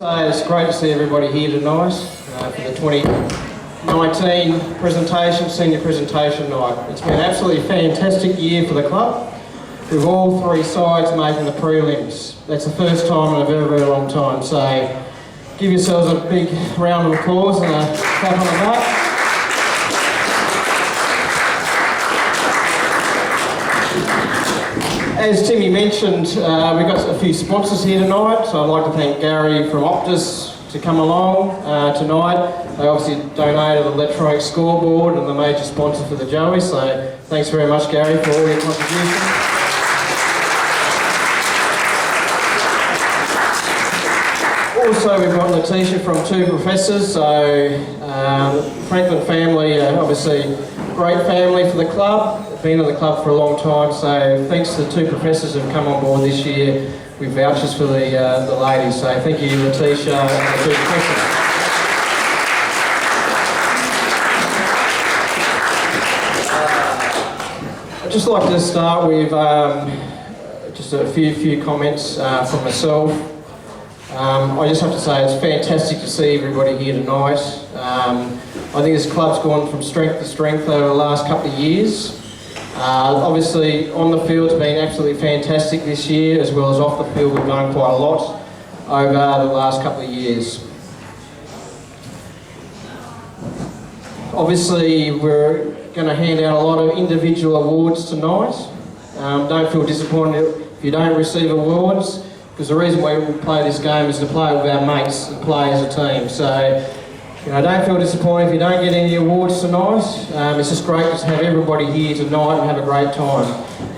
So it's great to see everybody here tonight for the 2019 presentation, senior presentation night. It's been an absolutely fantastic year for the club, with all three sides making the prelims. That's the first time in a very, very long time. So give yourselves a big round of applause and a clap on the back. As Timmy mentioned, we've got a few sponsors here tonight, so I'd like to thank Gary from Optus to come along tonight. They obviously donated the electronic scoreboard and the major sponsor for the Joey, so thanks very much, Gary, for all your contributions. Also, we've got Letitia from Two Professors, so Franklin family, obviously great family for the club. Been at the club for a long time, so thanks to the Two Professors who've come on board this year with vouchers for the ladies. So thank you, Letitia and the Two Professors. I'd just like to start with just a few comments from myself. I just have to say it's fantastic to see everybody here tonight. I think this club's gone from strength to strength over the last couple of years. Obviously on the field it's been absolutely fantastic this year, as well as off the field we've done quite a lot over the last couple of years. Obviously we're going to hand out a lot of individual awards tonight. Don't feel disappointed if you don't receive awards, because the reason why we play this game is to play with our mates and play as a team. So, you know, don't feel disappointed if you don't get any awards tonight. It's just great to have everybody here tonight and have a great time.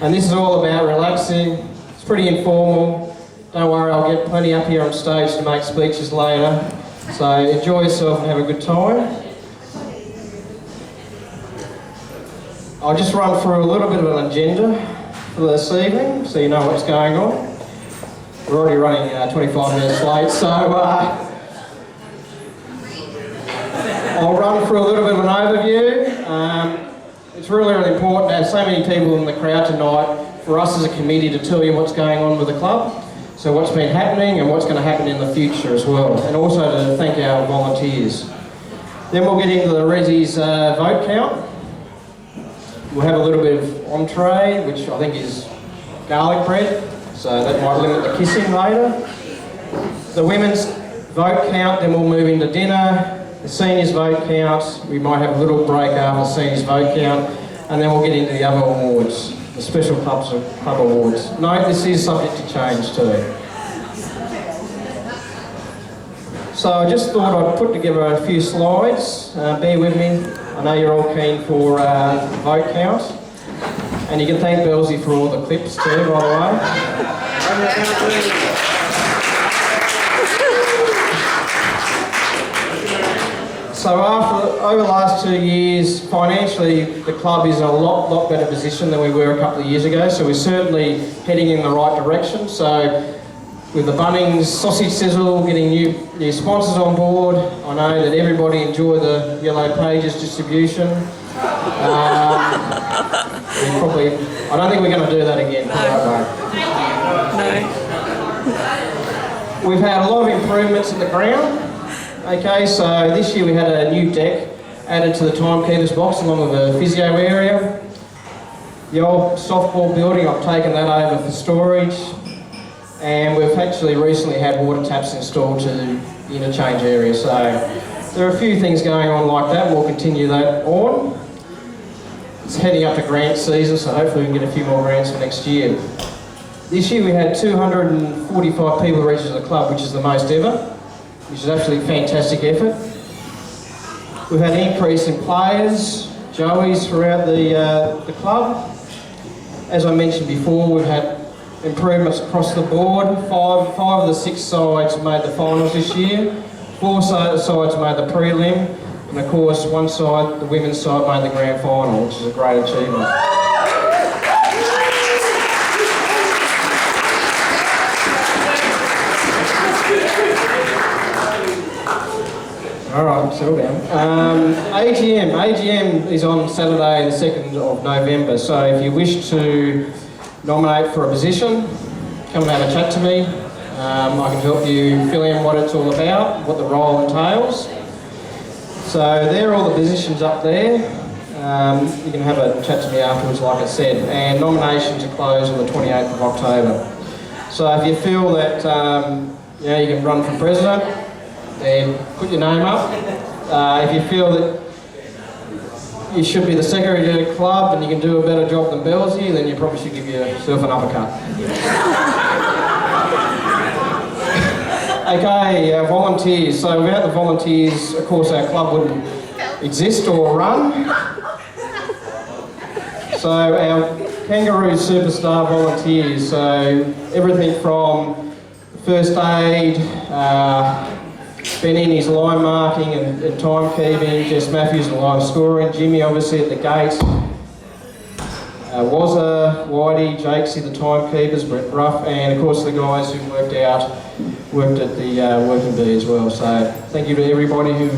And this is all about relaxing. It's pretty informal. Don't worry, I'll get plenty up here on stage to make speeches later. So enjoy yourself and have a good time. I'll just run through a little bit of an agenda for this evening, so you know what's going on. We're already running 25 minutes late, so I'll run through a little bit of an overview. It's really, really important to have so many people in the crowd tonight for us as a committee to tell you what's going on with the club, so what's been happening and what's going to happen in the future as well, and also to thank our volunteers. Then we'll get into the Resi's vote count. We'll have a little bit of entree, which I think is garlic bread, so that might limit the kissing later. The women's vote count, then we'll move into dinner. The seniors vote count, we might have a little break after the seniors vote count, and then we'll get into the other awards, the special club awards. Note, this is subject to change too. So I just thought I'd put together a few slides. Bear with me. I know you're all keen for vote count. And you can thank Belzy for all the clips too, by the way. So over the last 2 years, financially, the club is in a lot better position than we were a couple of years ago. So we're certainly heading in the right direction. So with the Bunnings sausage sizzle, getting new sponsors on board, I know that everybody enjoyed the Yellow Pages distribution. I don't think we're going to do that again. No. We've had a lot of improvements at the ground. Okay, so this year we had a new deck added to the timekeeper's box along with a physio area. The old softball building, I've taken that over for storage. And we've actually recently had water taps installed to the interchange area. So there are a few things going on like that. We'll continue that on. It's heading up to grant season, so hopefully we can get a few more grants for next year. This year we had 245 people register the club, which is the most ever, which is absolutely fantastic effort. We've had an increase in players, Joeys throughout the club. As I mentioned before, we've had improvements across the board. Five of the 6 sides made the finals this year. 4 sides made the prelim. And of course, one side, the women's side, made the grand final, which is a great achievement. All right, settle down. AGM is on Saturday the 2nd of November, so if you wish to nominate for a position, come and have a chat to me. I can help you fill in what it's all about, what the role entails. So there are all the positions up there. You can have a chat to me afterwards, like I said. And nominations are closed on the 28th of October. So if you feel that you can run for president, then put your name up. If you feel that you should be the secretary of the club and you can do a better job than Belzy, then you probably should give yourself an uppercut. Okay, volunteers. So without the volunteers, of course, our club wouldn't exist or run. So our Kangaroo Superstar volunteers, so everything from first aid, Ben Innie's line marking and timekeeping, Jess Matthews and live scoring, Jimmy obviously at the gate, Wazza, Whitey, Jakesy the timekeepers, Brett Ruff, and of course the guys who worked at the working bee as well. So thank you to everybody who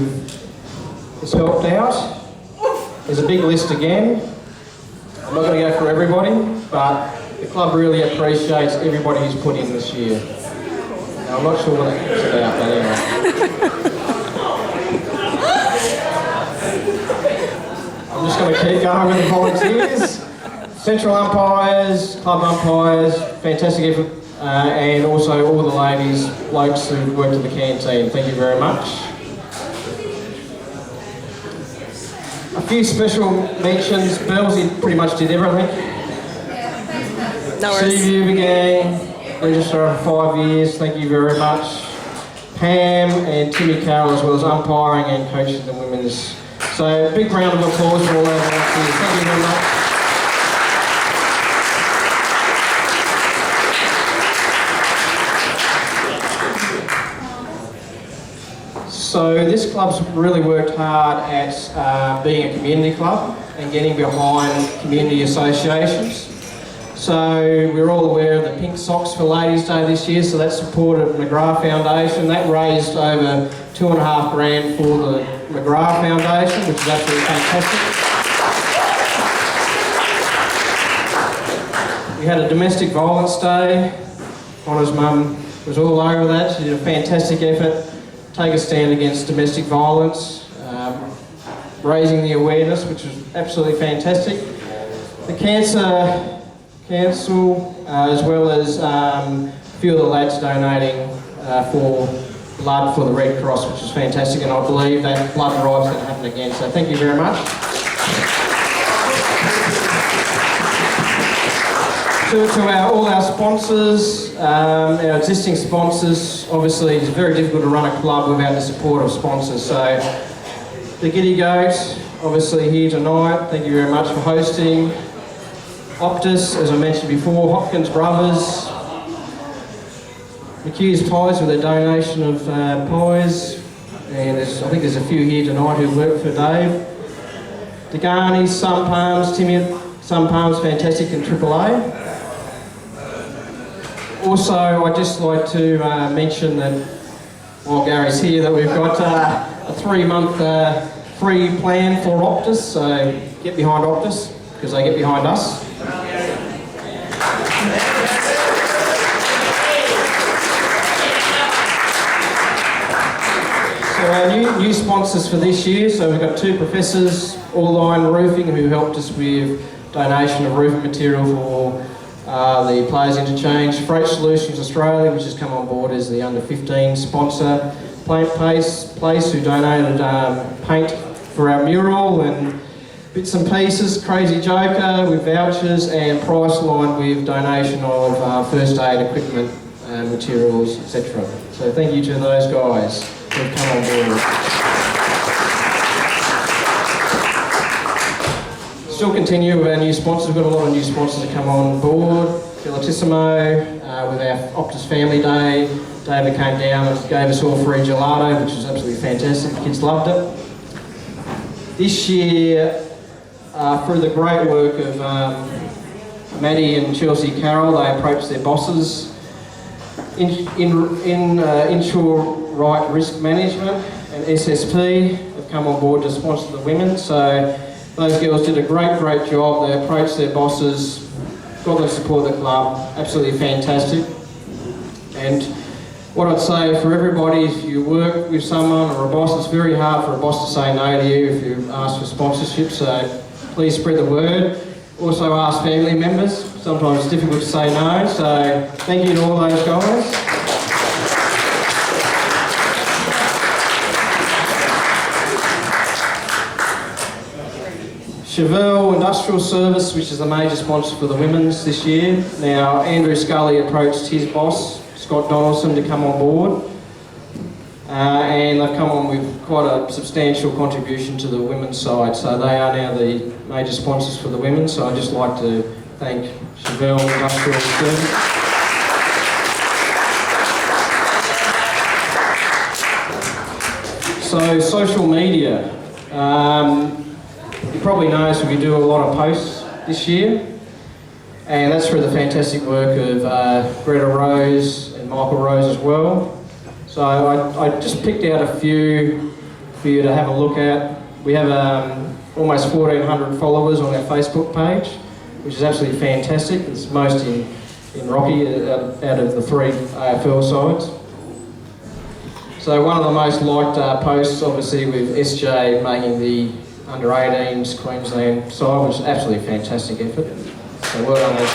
has helped out. There's a big list again. I'm not going to go for everybody, but the club really appreciates everybody who's put in this year. Now, I'm not sure what it's about, but anyway. I'm just going to keep going with the volunteers. Central umpires, club umpires, fantastic effort, and also all the ladies, blokes who worked at the canteen. Thank you very much. A few special mentions. Belzy pretty much did everything. No worries. Seaview gang, registrar for 5 years. Thank you very much. Pam and Timmy Carroll, as well as umpiring and coaching the women's. So big round of applause for all our volunteers. Thank you very much. So this club's really worked hard at being a community club and getting behind community associations. So we're all aware of the Pink Socks for Ladies' Day this year, so that supported McGrath Foundation. That raised over $2,500 for the McGrath Foundation, which is absolutely fantastic. We had a domestic violence day. Connor's mum was all over that. She did a fantastic effort. Take a stand against domestic violence, raising the awareness, which was absolutely fantastic. The Cancer Council, as well as a few of the lads donating for blood for the Red Cross, which is fantastic, and I believe that blood drive's going to happen again, so thank you very much. To all our sponsors, our existing sponsors, obviously it's very difficult to run a club without the support of sponsors. So the Giddy Goat, obviously here tonight, thank you very much for hosting. Optus, as I mentioned before, Hopkins Brothers, McHugh's Pies with a donation of pies, and I think there's a few here tonight who work for Dave. Degarni's, Sun Palms, Timmy Sun Palms, fantastic in AAA. Also, I'd just like to mention that, while Gary's here, that we've got a 3-month free plan for Optus, so get behind Optus, because they get behind us. So our new sponsors for this year, so we've got 2 professors, All Line Roofing, who helped us with donation of roofing material for the Players Interchange. Freight Solutions Australia, which has come on board as the under-15 sponsor. Paint Place, who donated paint for our mural and bits and pieces. Crazy Joker with vouchers, and Priceline with donation of first aid equipment and materials, etc. So thank you to those guys who have come on board. Still continue with our new sponsors. We've got a lot of new sponsors that come on board. Filatissimo, with our Optus Family Day. David came down and gave us all free gelato, which was absolutely fantastic. The kids loved it. This year, through the great work of Maddie and Chelsea Carroll, they approached their bosses. Insure Right Risk Management and SSP have come on board to sponsor the women. So those girls did a great job. They approached their bosses, got them to support the club, absolutely fantastic. And what I'd say for everybody, if you work with someone or a boss, it's very hard for a boss to say no to you if you ask for sponsorship, so please spread the word. Also ask family members, sometimes it's difficult to say no, so thank you to all those guys. Chevelle Industrial Service, which is the major sponsor for the women's this year. Now, Andrew Scully approached his boss, Scott Donaldson, to come on board. And they've come on with quite a substantial contribution to the women's side. So they are now the major sponsors for the women. So I'd just like to thank Chevelle Industrial Service. So, social media. You probably noticed we do a lot of posts this year, and that's through the fantastic work of Greta Rose and Michael Rose as well. So I just picked out a few for you to have a look at. We have almost 1,400 followers on our Facebook page, which is absolutely fantastic. It's most in Rocky out of the 3 AFL sides. So one of the most liked posts, obviously, with SJ making the under-18s Queensland side, which is absolutely a fantastic effort. So well done, SJ.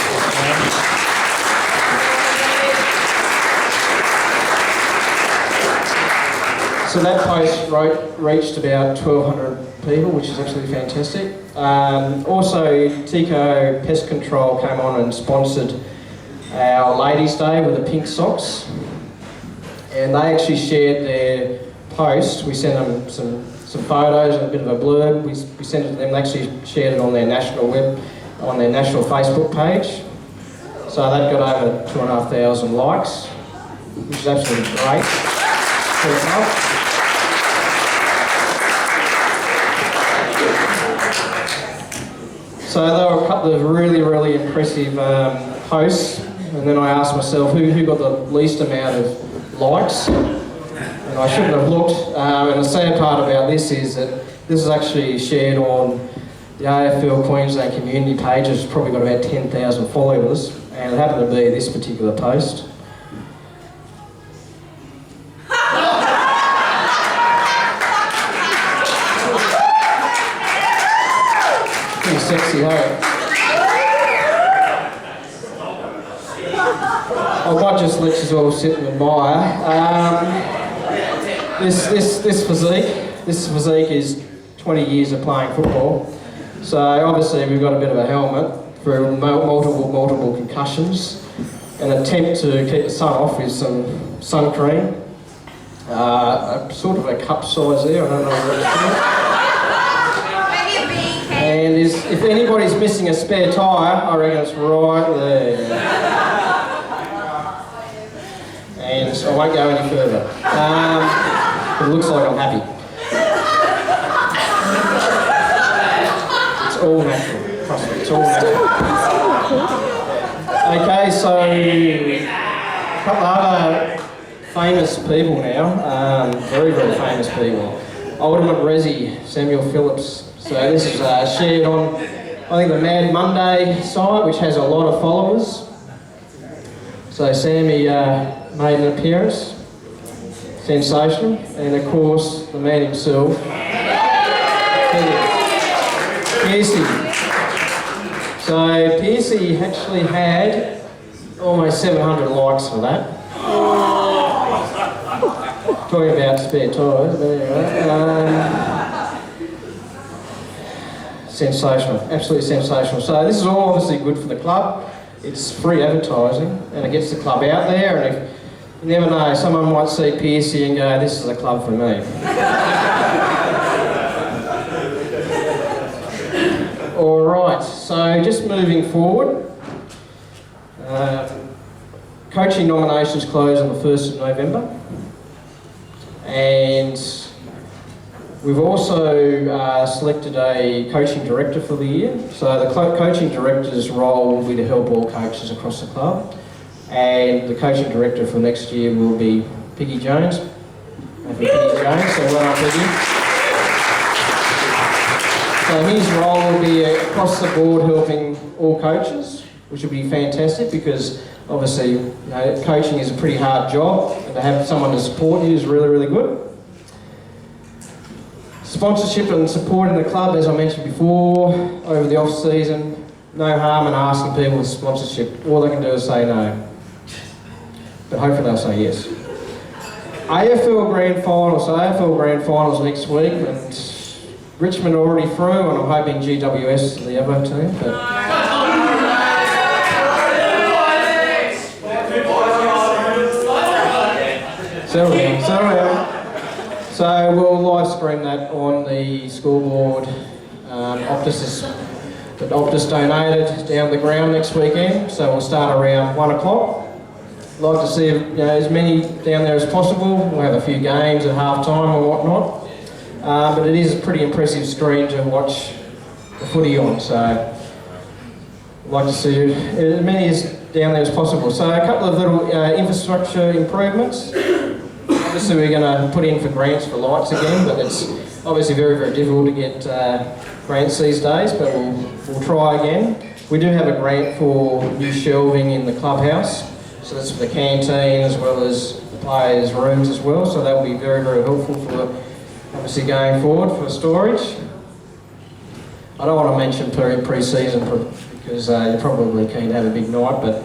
So that post reached about 1,200 people, which is absolutely fantastic. Also, Tico Pest Control came on and sponsored our Ladies' Day with the pink socks. And they actually shared their post. We sent them some photos and a bit of a blurb. We sent it to them. They actually shared it on their national Facebook page. So they've got over 2,500 likes, which is absolutely great. So there were a couple of really, really impressive posts, and then I asked myself who got the least amount of likes, and I shouldn't have looked. And the sad part about this is that this is actually shared on the AFL Queensland community page. It's probably got about 10,000 followers, and it happened to be this particular post. Pretty sexy, hey? I might just let you all sit and admire. This physique is 20 years of playing football. So obviously we've got a bit of a helmet for multiple concussions. An attempt to keep the sun off with some sun cream. Sort of a cup size there, I don't know what it's called. And if anybody's missing a spare tyre, I reckon it's right there. And so I won't go any further. It looks like I'm happy. It's all natural, trust me, it's all natural. Okay, so a couple of other famous people now, very, very famous people. Ultimate Resi, Samuel Phillips. So this is shared on, I think, the Mad Monday site, which has a lot of followers. So Sammy made an appearance, sensational, and of course the man himself, Piercy. So Piercy actually had almost 700 likes for that. Talking about spare tyres, but anyway. Sensational, absolutely sensational. So this is all obviously good for the club. It's free advertising and it gets the club out there, and if you never know, someone might see Piercy and go, this is a club for me. Alright, so just moving forward. Coaching nominations close on the 1st of November. And we've also selected a coaching director for the year. So the coaching director's role will be to help all coaches across the club. And the coaching director for next year will be Piggy Jones. Piggy Jones, so well done, Piggy. So his role will be across the board helping all coaches. which will be fantastic because obviously, you know, coaching is a pretty hard job, and to have someone to support you is really, really good. Sponsorship and support in the club, as I mentioned before, over the off-season, no harm in asking people for sponsorship. All they can do is say no. But hopefully they'll say yes. AFL Grand Finals. So AFL Grand Finals next week, and Richmond are already through, and I'm hoping GWS is the other team. But settle down. So we'll live stream that on the scoreboard. Optus donated down the ground next weekend, so we'll start around 1 o'clock. Like to see, you know, as many down there as possible. We'll have a few games at half time or whatnot. But it is a pretty impressive screen to watch the footy on, so I'd like to see as many as down there as possible. So a couple of little infrastructure improvements. Obviously we're going to put in for grants for lights again, but it's obviously very, very difficult to get grants these days, but we'll try again. We do have a grant for new shelving in the clubhouse, so that's for the canteen as well as the players' rooms as well, so that will be very, very helpful for obviously going forward for storage. I don't want to mention pre-season because you're probably keen to have a big night, but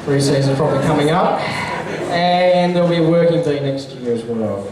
pre-season's probably coming up. And there'll be a working day next year as well.